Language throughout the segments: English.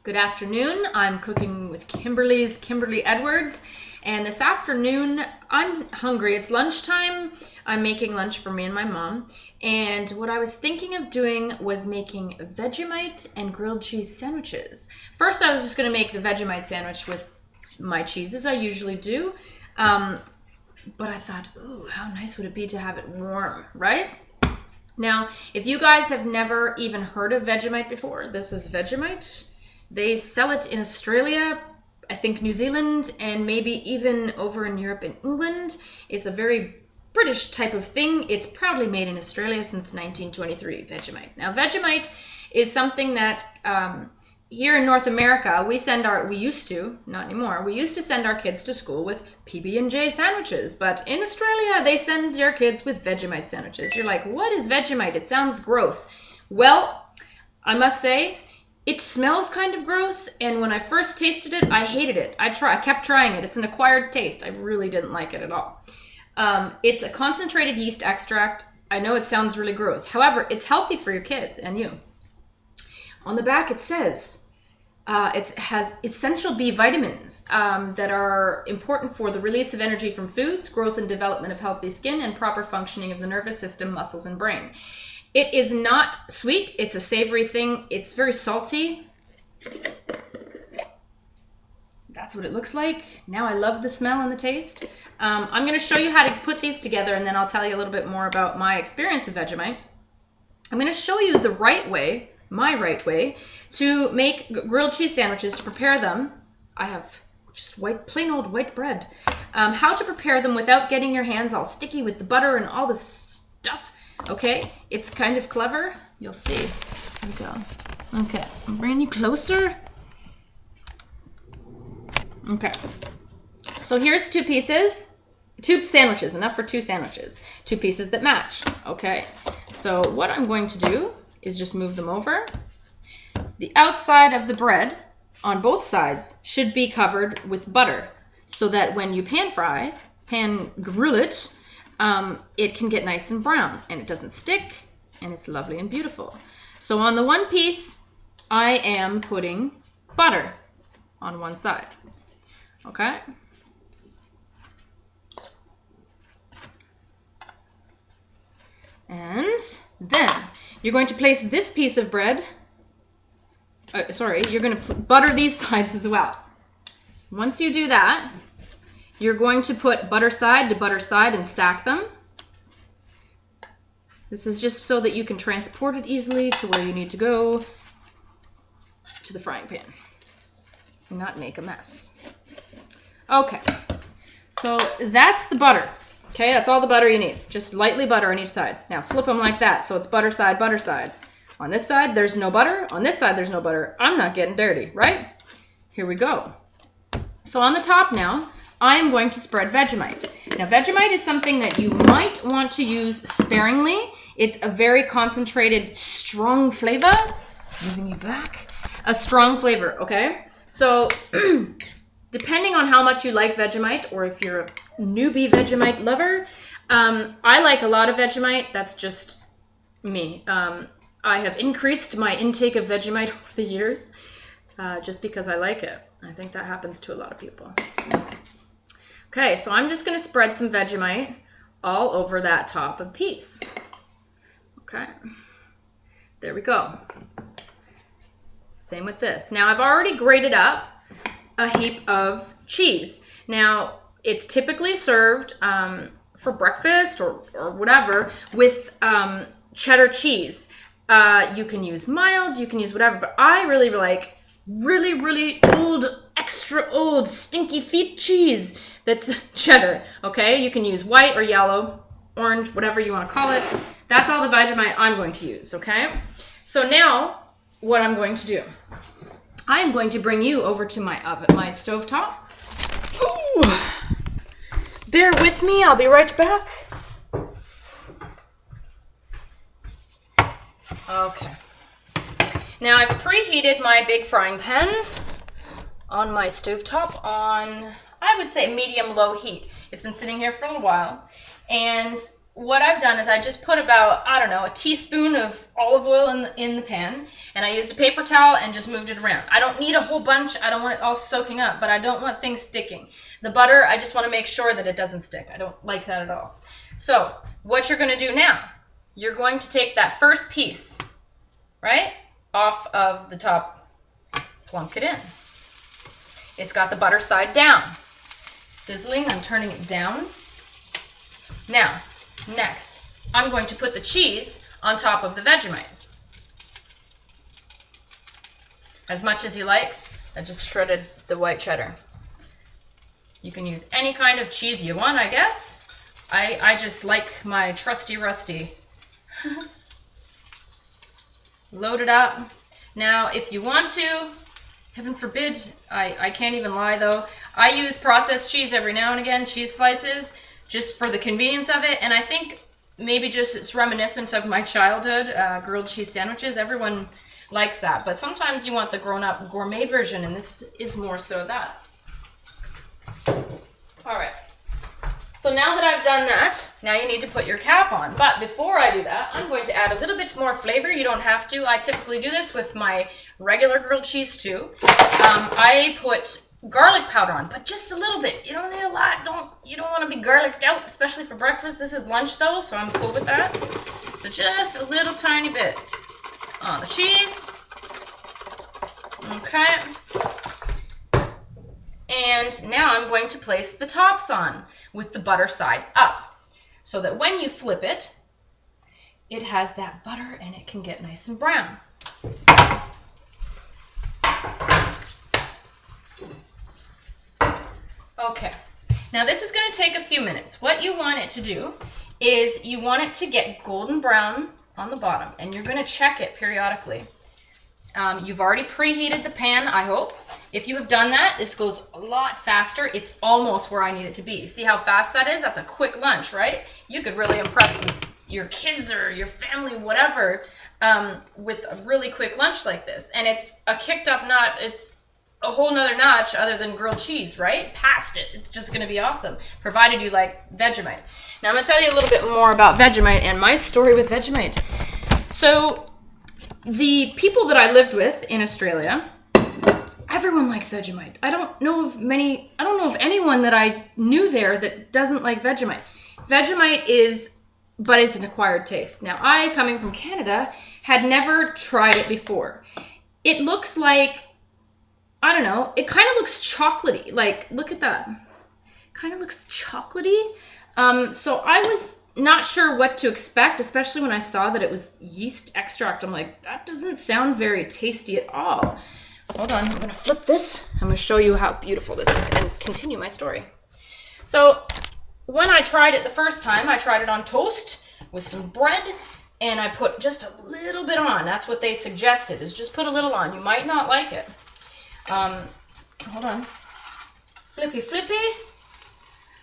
Good afternoon. I'm cooking with Kimberly Edwards. And this afternoon, I'm hungry. It's lunchtime. I'm making lunch for me and my mom. And what I was thinking of doing was making Vegemite and grilled cheese sandwiches. First, I was just going to make the Vegemite sandwich with my cheese, as I usually do. But I thought, ooh, how nice would it be to have it warm, right? Now, if you guys have never even heard of Vegemite before, this is Vegemite. They sell it in Australia, I think New Zealand, and maybe even over in Europe and England. It's a very British type of thing. It's proudly made in Australia since 1923, Vegemite. Now, Vegemite is something that here in North America, we used to, not anymore, we used to send our kids to school with PB&J sandwiches. But in Australia, they send their kids with Vegemite sandwiches. You're like, what is Vegemite? It sounds gross. Well, I must say, it smells kind of gross, and when I first tasted it, I hated it. I kept trying it. It's an acquired taste. I really didn't like it at all. It's a concentrated yeast extract. I know it sounds really gross. However, it's healthy for your kids and you. On the back, it says it has essential B vitamins that are important for the release of energy from foods, growth and development of healthy skin, and proper functioning of the nervous system, muscles, and brain. It is not sweet. It's a savory thing. It's very salty. That's what it looks like. Now I love the smell and the taste. I'm going to show you how to put these together, and then I'll tell you a little bit more about my experience with Vegemite. I'm going to show you the right way, my right way, to make grilled cheese sandwiches, to prepare them. I have just plain old white bread. How to prepare them without getting your hands all sticky with the butter and all the stuff. Okay, it's kind of clever. You'll see. Here we go. Okay, I'm bringing you closer. Okay, so here's two sandwiches, enough for two sandwiches. Two pieces that match. Okay, so what I'm going to do is just move them over. The outside of the bread on both sides should be covered with butter so that when you pan grill it, it can get nice and brown and it doesn't stick and it's lovely and beautiful. So on the one piece, I am putting butter on one side. Okay. And then you're going to place this piece of bread, you're going to butter these sides as well. Once you do that, you're going to put butter side to butter side and stack them. This is just so that you can transport it easily to where you need to go, to the frying pan, and not make a mess. Okay, so that's the butter. Okay, that's all the butter you need. Just lightly butter on each side. Now flip them like that, so it's butter side, butter side. On this side, there's no butter. On this side, there's no butter. I'm not getting dirty, right? Here we go. So on the top now, I am going to spread Vegemite. Now, Vegemite is something that you might want to use sparingly. It's a very concentrated, strong flavor. Moving you back. A strong flavor, okay? So, depending on how much you like Vegemite, or if you're a newbie Vegemite lover, I like a lot of Vegemite. That's just me. I have increased my intake of Vegemite over the years just because I like it. I think that happens to a lot of people. Okay, so I'm just going to spread some Vegemite all over that top of piece. Okay, there we go. Same with this. Now I've already grated up a heap of cheese. Now it's typically served for breakfast or whatever with cheddar cheese. You can use mild, you can use whatever, but I really like really old, extra old, stinky feet cheese that's cheddar, okay? You can use white or yellow, orange, whatever you want to call it. That's all the Vegemite I'm going to use, okay? So now, what I'm going to do, I'm going to bring you over to my oven, my stovetop. Ooh. Bear with me, I'll be right back. Okay. Now I've preheated my big frying pan on my stovetop on, I would say, medium-low heat. It's been sitting here for a little while, and what I've done is I just put about, I don't know, a teaspoon of olive oil in the pan, and I used a paper towel and just moved it around. I don't need a whole bunch. I don't want it all soaking up, but I don't want things sticking. The butter, I just want to make sure that it doesn't stick. I don't like that at all. So what you're going to do now, you're going to take that first piece, right, off of the top, plunk it in. It's got the butter side down. Sizzling, I'm turning it down. Now, next, I'm going to put the cheese on top of the Vegemite. As much as you like, I just shredded the white cheddar. You can use any kind of cheese you want, I guess. I just like my trusty rusty. Load it up. Now, if you want to, heaven forbid, I can't even lie though, I use processed cheese every now and again, cheese slices, just for the convenience of it. And I think maybe just it's reminiscent of my childhood, grilled cheese sandwiches. Everyone likes that. But sometimes you want the grown-up gourmet version, and this is more so that. All right. So now that I've done that, now you need to put your cap on. But before I do that, I'm going to add a little bit more flavor. You don't have to. I typically do this with my regular grilled cheese too. I put garlic powder on, but just a little bit. You don't need a lot. You don't want to be garliced out, especially for breakfast. This is lunch though, so I'm cool with that. So just a little tiny bit on the cheese. Okay. And now I'm going to place the tops on with the butter side up, so that when you flip it, it has that butter and it can get nice and brown. Okay, now this is going to take a few minutes. What you want it to do is you want it to get golden brown on the bottom, and you're going to check it periodically. You've already preheated the pan, I hope. If you have done that, this goes a lot faster. It's almost where I need it to be. See how fast that is? That's a quick lunch, right? You could really impress your kids or your family, whatever, with a really quick lunch like this. And it's a kicked up notch. It's a whole nother notch other than grilled cheese, right? Past it. It's just going to be awesome, provided you like Vegemite. Now I'm going to tell you a little bit more about Vegemite and my story with Vegemite. So the people that I lived with in Australia, everyone likes Vegemite. I don't know of anyone that I knew there that doesn't like Vegemite. Vegemite is an acquired taste. Now, I, coming from Canada, had never tried it before. It looks like, I don't know, it kind of looks chocolatey. Like, look at that. Kind of looks chocolatey. So I was not sure what to expect, especially when I saw that it was yeast extract. I'm like, that doesn't sound very tasty at all. Hold on, I'm gonna flip this. I'm gonna show you how beautiful this is and continue my story. So when I tried it the first time, I tried it on toast with some bread, and I put just a little bit on. That's what they suggested, is just put a little on. You might not like it. Hold on. Flippy, flippy.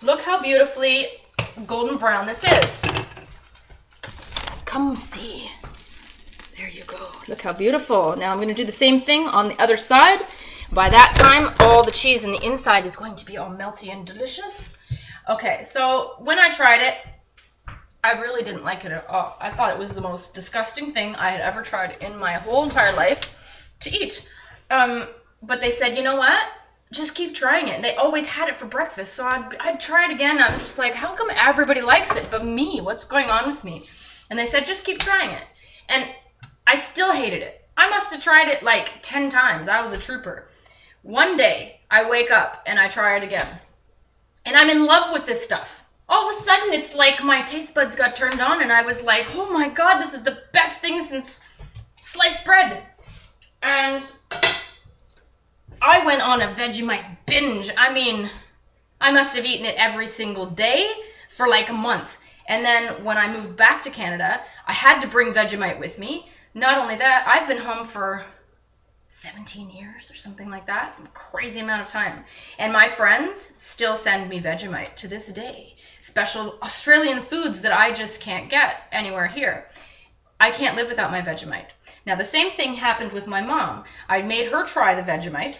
Look how beautifully golden brown this is. Come see. There you go. Look how beautiful. Now I'm going to do the same thing on the other side. By that time, all the cheese in the inside is going to be all melty and delicious. Okay, so when I tried it, I really didn't like it at all. I thought it was the most disgusting thing I had ever tried in my whole entire life to eat. But they said, you know what? Just keep trying it. And they always had it for breakfast, so I'd try it again. I'm just like, how come everybody likes it but me? What's going on with me? And they said, just keep trying it. And I still hated it. I must have tried it like 10 times. I was a trooper. One day, I wake up and I try it again. And I'm in love with this stuff. All of a sudden, it's like my taste buds got turned on, and I was like, oh my God, this is the best thing since sliced bread. And I went on a Vegemite binge. I mean, I must have eaten it every single day for like a month. And then when I moved back to Canada, I had to bring Vegemite with me. Not only that, I've been home for 17 years or something like that. It's a crazy amount of time. And my friends still send me Vegemite to this day. Special Australian foods that I just can't get anywhere here. I can't live without my Vegemite. Now, the same thing happened with my mom. I made her try the Vegemite.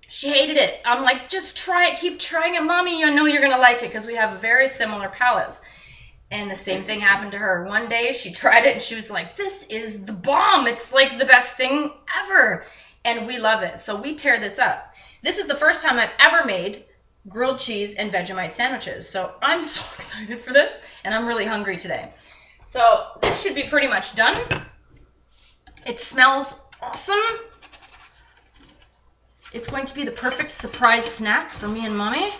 She hated it. I'm like, just try it. Keep trying it, Mommy. I know you're going to like it because we have very similar palates. And the same thing happened to her. One day she tried it and she was like, this is the bomb. It's like the best thing ever. And we love it. So we tear this up. This is the first time I've ever made grilled cheese and Vegemite sandwiches. So I'm so excited for this, and I'm really hungry today. So this should be pretty much done. It smells awesome. It's going to be the perfect surprise snack for me and Mommy.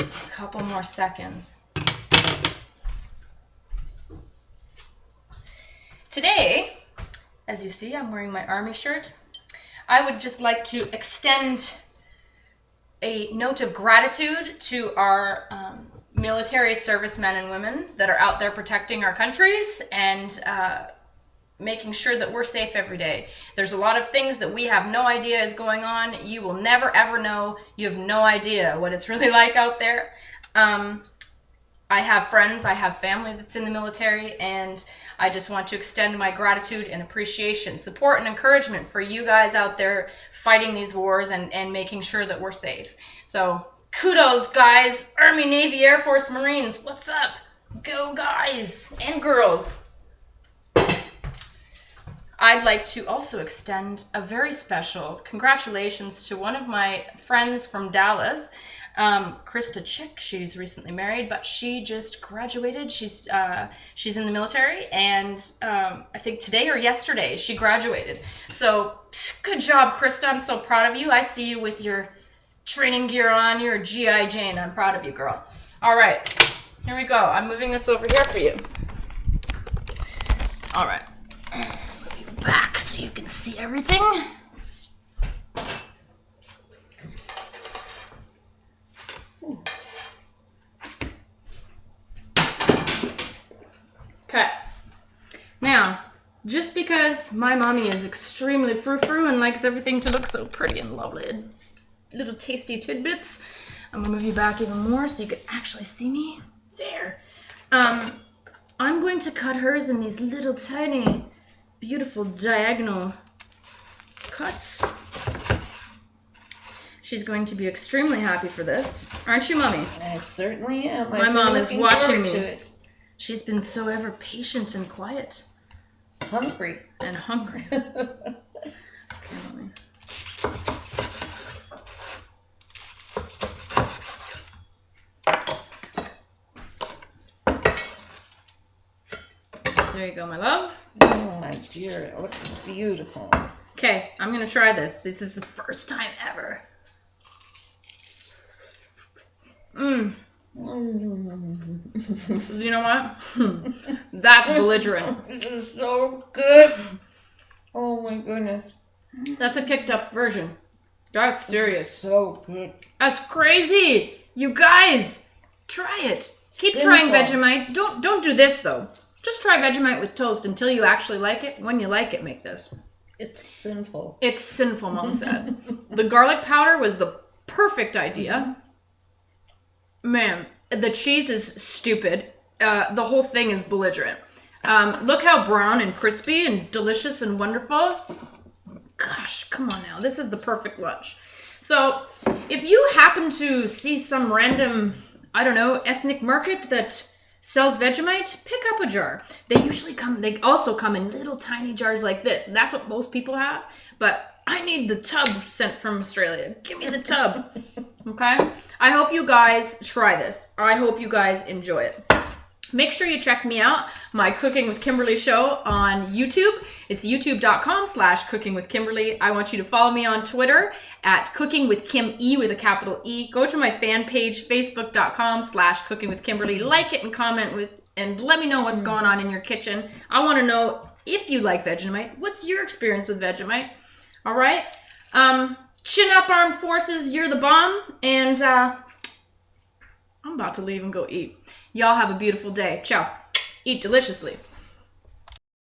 A couple more seconds. Today, as you see, I'm wearing my army shirt. I would just like to extend a note of gratitude to our military servicemen and women that are out there protecting our countries and making sure that we're safe every day. There's a lot of things that we have no idea is going on. You will never ever know. You have no idea what it's really like out there. I have friends, I have family that's in the military, and I just want to extend my gratitude and appreciation, support and encouragement for you guys out there fighting these wars and making sure that we're safe. So kudos, guys. Army, Navy, Air Force, Marines, what's up? Go, guys and girls. I'd like to also extend a very special congratulations to one of my friends from Dallas, Krista Chick. She's recently married, but she just graduated. She's in the military, and I think today or yesterday she graduated. So good job, Krista. I'm so proud of you. I see you with your training gear on. You're a GI Jane. I'm proud of you, girl. All right, here we go. I'm moving this over here for you. All right, move you back so you can see everything. Okay. Now, just because my mommy is extremely frou-frou and likes everything to look so pretty and lovely, little tasty tidbits, I'm gonna move you back even more so you can actually see me. There. I'm going to cut hers in these little tiny, beautiful diagonal cuts. She's going to be extremely happy for this. Aren't you, Mommy? I certainly am. My mom is watching me. She's been so ever patient and quiet. Hungry. And hungry. Okay, Mommy. There you go, my love. Oh, my dear. It looks beautiful. Okay, I'm going to try this. This is the first time ever. You know what? That's belligerent. This is so good. Oh my goodness. That's a kicked up version. That's serious. So good. That's crazy. You guys, try it. Keep trying Vegemite. Don't do this though. Just try Vegemite with toast until you actually like it. When you like it, make this. It's sinful. It's sinful, Mom said. The garlic powder was the perfect idea. Man, the cheese is stupid. The whole thing is belligerent. Look how brown and crispy and delicious and wonderful. Gosh, come on now. This is the perfect lunch. So, if you happen to see some random, I don't know, ethnic market that sells Vegemite, pick up a jar. They also come in little tiny jars like this. That's what most people have. But I need the tub sent from Australia. Give me the tub. Okay? I hope you guys try this. I hope you guys enjoy it. Make sure you check me out, my Cooking with Kimberly show on YouTube. It's youtube.com/cookingwithkimberly. I want you to follow me on Twitter at cookingwithkime with a capital E. Go to my fan page, facebook.com/cookingwithkimberly. Like it and comment and let me know what's going on in your kitchen. I want to know if you like Vegemite. What's your experience with Vegemite? All right? Chin up, armed forces. You're the bomb. And I'm about to leave and go eat. Y'all have a beautiful day. Ciao. Eat deliciously.